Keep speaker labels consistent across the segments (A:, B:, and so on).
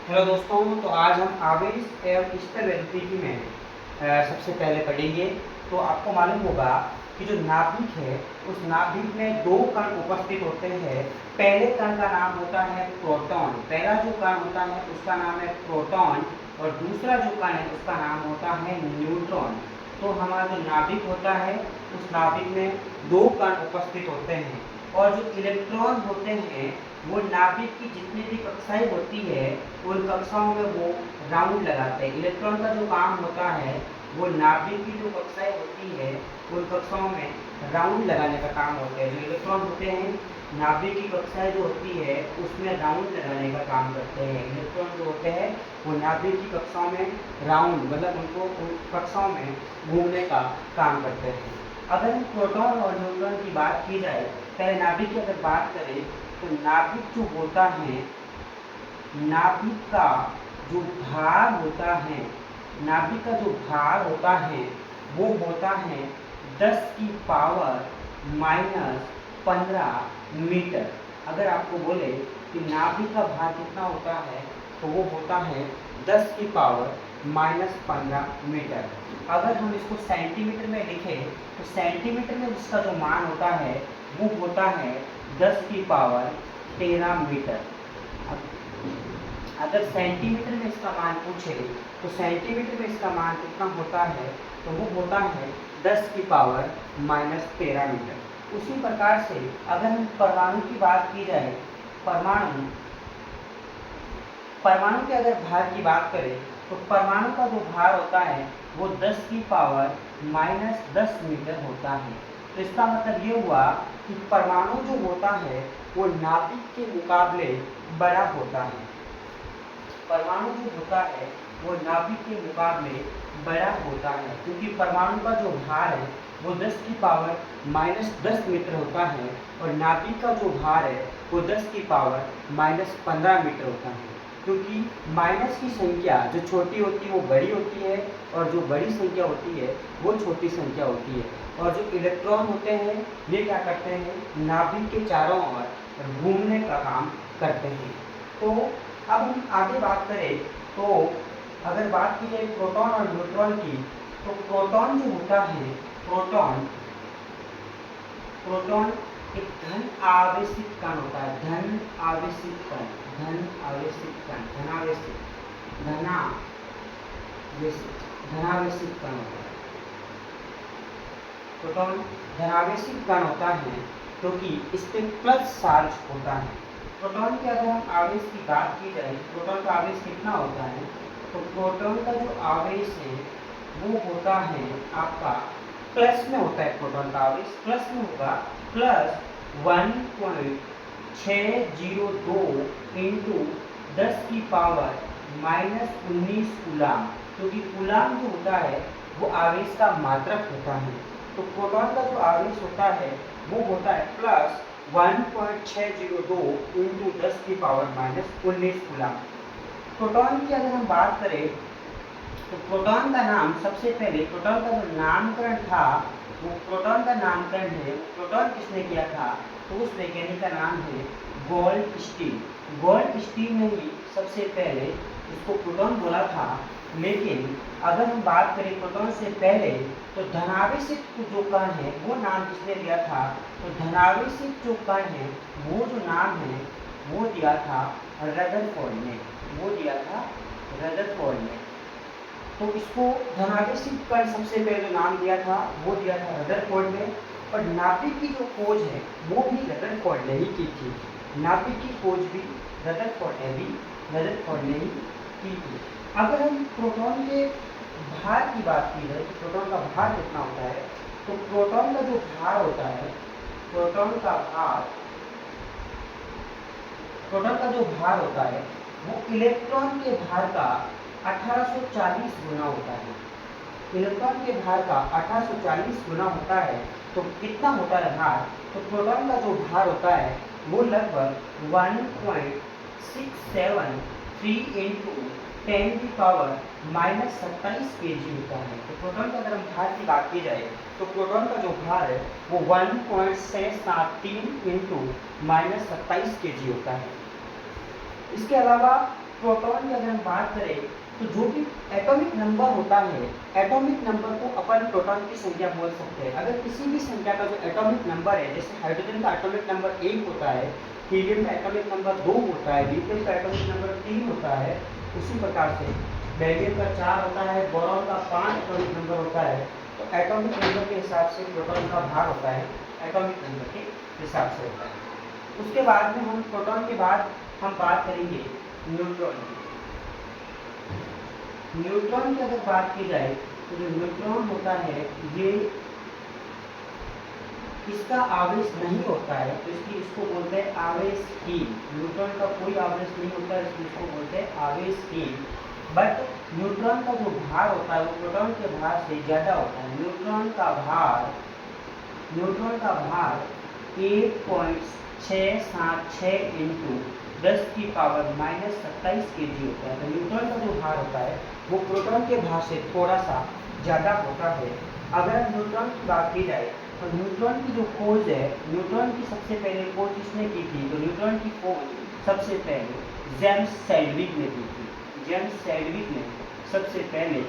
A: Hello दोस्तों, तो आज हम आवेश एवं स्थिरवृत्तिकी में सबसे पहले पढ़ेंगे। तो आपको मालूम होगा कि जो नाभिक है उस नाभिक में दो कण उपस्थित होते हैं। पहले कण का नाम होता है प्रोटॉन। पहला जो कण होता है उसका नाम है प्रोटॉन और दूसरा जो कण है उसका नाम होता है न्यूट्रॉन। तो हमारा जो नाभिक होता है उस नाभिक में दो कण उपस्थित होते हैं और जो इलेक्ट्रॉन होते हैं वो नाभिक की जितनी भी कक्षाएं होती है उन कक्षाओं में वो राउंड लगाते हैं। इलेक्ट्रॉन का जो काम होता है वो नाभिक की जो कक्षाएं होती है उन कक्षाओं में राउंड लगाने का काम होता है। जो इलेक्ट्रॉन होते हैं नाभिक की कक्षाएं जो होती है उसमें राउंड लगाने का काम करते हैं। इलेक्ट्रॉन जो होते हैं वो नाभिक की कक्षाओं में राउंड मतलब उनको उन कक्षाओं में घूमने का काम करते हैं। अगर हम प्रोटॉन और न्यूट्रॉन की बात की जाए, पहले नाभिक की अगर बात करें तो नाभिक जो होता है, नाभिक का जो भार होता है, नाभिक का जो भार होता है वो होता है 10 की पावर -15 मीटर। अगर आपको बोले कि नाभिक का भार कितना होता है तो वो होता है 10 की पावर -15 मीटर। अगर हम इसको सेंटीमीटर में लिखें तो सेंटीमीटर में इसका जो मान होता है वो होता है 10 की पावर 13 मीटर। अगर सेंटीमीटर में इसका मान पूछे तो सेंटीमीटर में इसका मान कितना होता है तो वो होता है 10 की पावर -13 मीटर। उसी प्रकार से अगर हम परमाणु की बात की जाए, परमाणु के अगर भार की बात करें तो परमाणु का जो भार होता है वो 10 की पावर -10 मीटर होता है। तो इसका मतलब ये हुआ कि परमाणु जो होता है वो नाभिक के मुकाबले बड़ा होता है। परमाणु जो होता है वो नाभिक के मुकाबले बड़ा होता है क्योंकि परमाणु का जो भार है वो 10 की पावर -10 मीटर होता है और नाभिक का जो भार है वो 10 की पावर -15 मीटर होता है। क्योंकि माइनस की संख्या जो छोटी होती है वो बड़ी होती है और जो बड़ी संख्या होती है वो छोटी संख्या होती है। और जो इलेक्ट्रॉन होते हैं ये क्या करते हैं, नाभिक के चारों ओर घूमने का काम करते हैं। तो अब हम आगे बात करें तो अगर बात की जाए प्रोटॉन और न्यूट्रॉन की, तो प्रोटॉन जो होता है, प्रोटॉन एक धन आवेशित कण होता है। धन आवेशित कण, धनावेशित कण होता है। प्रोटॉन धनावेशित कण होता है क्योंकि इस पे प्लस चार्ज होता है। प्रोटॉन के अगर हम आवेश की बात की जाए, प्रोटॉन का आवेश कितना होता है, तो प्रोटॉन का जो आवेश है वो होता है आपका प्लस में होता है। प्रोटॉन का आवेश प्लस में होगा, +1.602 इंटू 10 की पावर -19 कूलाम। क्योंकि कूलाम जो होता है वो आवेश का मात्रक होता है। तो प्रोटॉन का जो आवेश होता है वो होता है +1.602 इंटू 10 की पावर -19 कूलाम। प्रोटॉन की अगर हम बात करें तो प्रोटॉन का नाम सबसे पहले, प्रोटॉन का जो नामकरण था वो प्रोटॉन का नामकरण है प्रोटॉन किसने किया था, तो उस वैज्ञानिक का नाम है गोल्डस्टीन। गोल्डस्टीन ने ही सबसे पहले इसको प्रोटॉन बोला था। लेकिन अगर हम बात करें प्रोटॉन से पहले तो धनावेशित जो कण है वो नाम किसने दिया था, तो धनावेशित जो कण है वो जो नाम है वो दिया था रदरफोर्ड ने, वो दिया था रदरफोर्ड ने। तो इसको धनावेशित कण सबसे पहले जो नाम दिया था वो दिया था रदरफोर्ड ने। और नाभिक की जो खोज है वो भी रदरफोर्ड ने ही की थी। नाभिक की खोज भी रदरफोर्ड ने ही की थी। अगर हम प्रोटॉन के भार की बात की जाए तो प्रोटॉन का भार कितना होता है, तो प्रोटॉन का जो भार होता है, प्रोटॉन का जो भार होता है वो इलेक्ट्रॉन के भार का 1840 गुना होता है। इलेक्ट्रॉन के भार का 1840 गुना होता है। तो कितना होता है भार, तो प्रोटॉन का जो भार होता है वो लगभग 1.673 इंटू 10 की पावर -27 kg होता है। तो प्रोटॉन का अगर हम भार की बात की जाए तो प्रोटॉन का जो भार है वो 1.673 इंटू -27 kg होता है। इसके अलावा प्रोटॉन की अगर हम बात करें तो जो भी एटॉमिक नंबर होता है, एटॉमिक नंबर को अपन प्रोटॉन की संख्या बोल सकते हैं। अगर किसी भी संख्या का जो एटॉमिक नंबर है, जैसे हाइड्रोजन का एटॉमिक नंबर 1 होता है, हीलियम का एटॉमिक नंबर 2 होता है, लिथियम का एटॉमिक नंबर 3 होता है, उसी प्रकार से बेरिलियम का 4 होता है, बोरॉन का 5 एटॉमिक नंबर होता है। तो एटॉमिक नंबर के हिसाब से प्रोटॉन का भार होता है, एटॉमिक नंबर के हिसाब से होता है। उसके बाद में हम प्रोटॉन के बाद हम बात करेंगे न्यूट्रॉन की। न्यूट्रॉन की अगर बात की जाए तो जो न्यूट्रॉन होता है ये इसका आवेश नहीं होता है, तो इसको बोलते हैं आवेशहीन। न्यूट्रॉन का कोई आवेश नहीं होता है, इसको बोलते हैं आवेशहीन। बट न्यूट्रॉन का जो भार होता है वो प्रोटॉन के भार से ज़्यादा होता है। न्यूट्रॉन का भार 1.676 इंटू 10 की पावर -27 kg होता है। तो न्यूट्रॉन का जो भार होता है वो प्रोटॉन के भार से थोड़ा सा ज़्यादा होता है। अगर न्यूट्रॉन की बात की जाए तो न्यूट्रॉन की जो खोज है, न्यूट्रॉन की सबसे पहले खोज किसने की थी? तो न्यूट्रॉन की खोज सबसे पहले जेम्स सैडविक ने की थी। जेम्स सैडविक ने सबसे पहले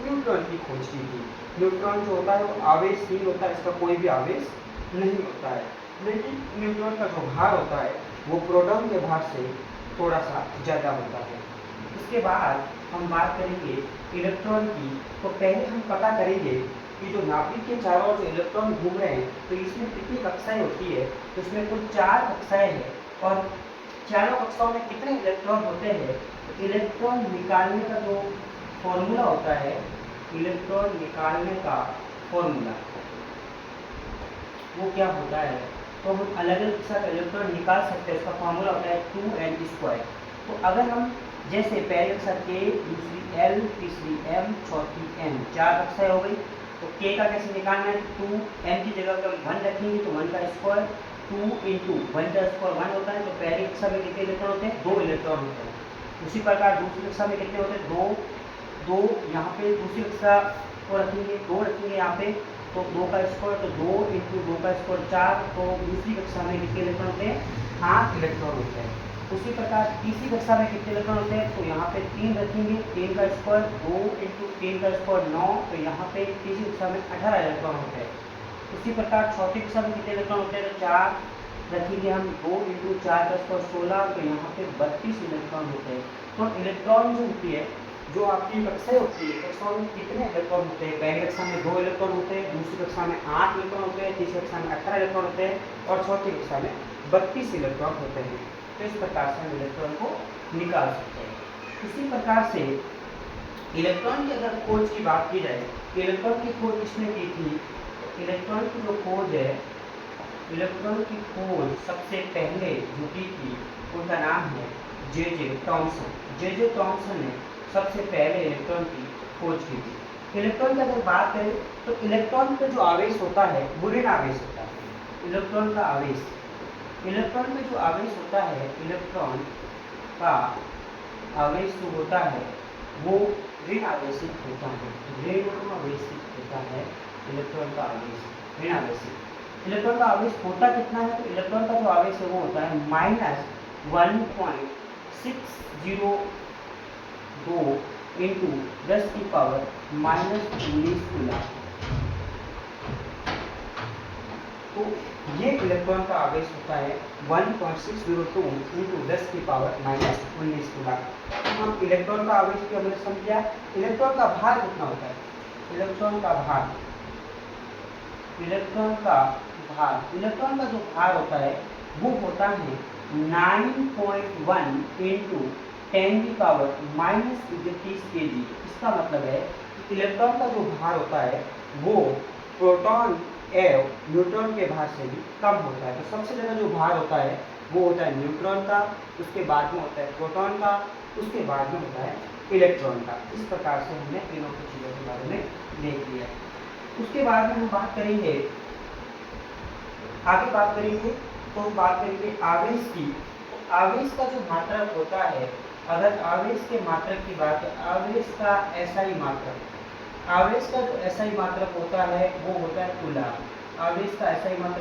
A: न्यूट्रॉन की खोज की थी। न्यूट्रॉन जो होता है वो आवेश नहीं होता है, इसका कोई भी आवेश नहीं होता है, लेकिन न्यूट्रॉन का जो भार होता है वो प्रोटॉन के भार से थोड़ा सा ज़्यादा होता है। इसके बाद हम बात करेंगे इलेक्ट्रॉन की। तो पहले हम पता करेंगे कि जो नाभिक के चारों ओर जो इलेक्ट्रॉन घूम रहे हैं तो इसमें कितनी कक्षाएं होती है। तो इसमें कुल 4 कक्षाएं हैं और चारों कक्षाओं में कितने इलेक्ट्रॉन होते हैं। तो इलेक्ट्रॉन निकालने का जो फॉर्मूला होता है, इलेक्ट्रॉन निकालने का फॉर्मूला वो क्या होता है, तो हम अलग अलग कक्षा का इलेक्ट्रॉन निकाल सकते हैं। उसका फॉर्मूला होता है 2n²। तो अगर हम जैसे पहली कक्षा K, दूसरी L, तीसरी M, चौथी N, 4 कक्षाएं हो गई। तो K का कैसे निकालना है? 2n की जगह पर हम 1 रखेंगे तो 1 का स्क्वायर, 2 इंटू 1 का स्क्वायर 1 होता है। तो पहली कक्षा में कितने इलेक्ट्रॉन होते हैं? 2 इलेक्ट्रॉन होते हैं। उसी प्रकार दूसरी कक्षा में कितने होते हैं? 2 यहाँ पे दूसरी कक्षा को रखेंगे, 2 रखेंगे यहाँ पे, तो 2 का स्क्वायर, तो 2 इंटू 2 का स्क्वायर 4। तो दूसरी कक्षा में कितने इलेक्ट्रॉन होते हैं? 8 इलेक्ट्रॉन होते हैं। उसी प्रकार तीसरी कक्षा में कितने इलेक्ट्रॉन होते हैं? तो यहाँ पे 3 रखेंगे, 3 का स्क्वायर, 2 इंटू 3 का स्क्वायर 9। तो यहाँ पे तीसरी कक्षा में 18 इलेक्ट्रॉन होते हैं। उसी प्रकार चौथी कक्षा में कितने इलेक्ट्रॉन होते हैं? तो 4 रखेंगे हम, 2 इंटू 4 का स्क्वायर 16। तो यहाँ पे 32 इलेक्ट्रॉन होते हैं। तो इलेक्ट्रॉन जो होती है, जो आपकी कक्षाएं होती है, कक्षाओं में कितने इलेक्ट्रॉन होते हैं? पहली कक्षा में 2 इलेक्ट्रॉन होते हैं, दूसरी कक्षा में 8 इलेक्ट्रॉन होते हैं, तीसरी कक्षा में 18 इलेक्ट्रॉन होते हैं और चौथी कक्षा में 32 इलेक्ट्रॉन होते हैं। तो इस प्रकार से हम इलेक्ट्रॉन को निकाल सकते हैं। इसी प्रकार से इलेक्ट्रॉन की अगर खोज की बात की जाए, इलेक्ट्रॉन की खोज किसने की थी? इलेक्ट्रॉन की जो खोज है, इलेक्ट्रॉन की खोज सबसे पहले जो की थी उनका नाम है जे टॉमसन। जे टॉमसन ने सबसे पहले इलेक्ट्रॉन की खोज की थी। इलेक्ट्रॉन की अगर बात करें तो इलेक्ट्रॉन का जो आवेश होता है वो ऋण आवेश होता है। इलेक्ट्रॉन का आवेश, इलेक्ट्रॉन में जो आवेश होता है, इलेक्ट्रॉन का आवेश जो होता है वो ऋण आवेशित होता है। ऋण आवेशित होता है इलेक्ट्रॉन का आवेश, ऋण आवेशित। इलेक्ट्रॉन का आवेश होता कितना है? तो इलेक्ट्रॉन का जो आवेश है वो होता है -1.602 इंटू 10 की पावर -19 कूलम। तो ये इलेक्ट्रॉन का आवेश होता है 1.602 इंटू 10 की पावर -19 कूलम। हम इलेक्ट्रॉन का आवेश भी हमने समझा। इलेक्ट्रॉन का भार कितना होता है? इलेक्ट्रॉन का भार, इलेक्ट्रॉन का जो भार होता है वो होता है 9.1 इंटू 10 की पावर -31 kg। इसका मतलब है कि इलेक्ट्रॉन का जो भार होता है वो प्रोटॉन एवं न्यूट्रॉन के भार से भी कम होता है। तो सबसे ज़्यादा जो भार होता है वो होता है न्यूट्रॉन का, उसके बाद में होता है प्रोटॉन का, उसके बाद में होता है इलेक्ट्रॉन का। इस प्रकार से हमने तीनों की चीज़ों के बारे में देख लिया। उसके बाद में हम बात करेंगे, आगे बात करेंगे तो हम बात करेंगे आवेश की। तो आवेश का जो मात्रक होता है, अगर आवेश के मात्रक की बात है, आवेश का एसआई मात्रक, आवेश का जो एसआई मात्रक होता है वो होता है कूलम। आवेश का एसआई मात्रक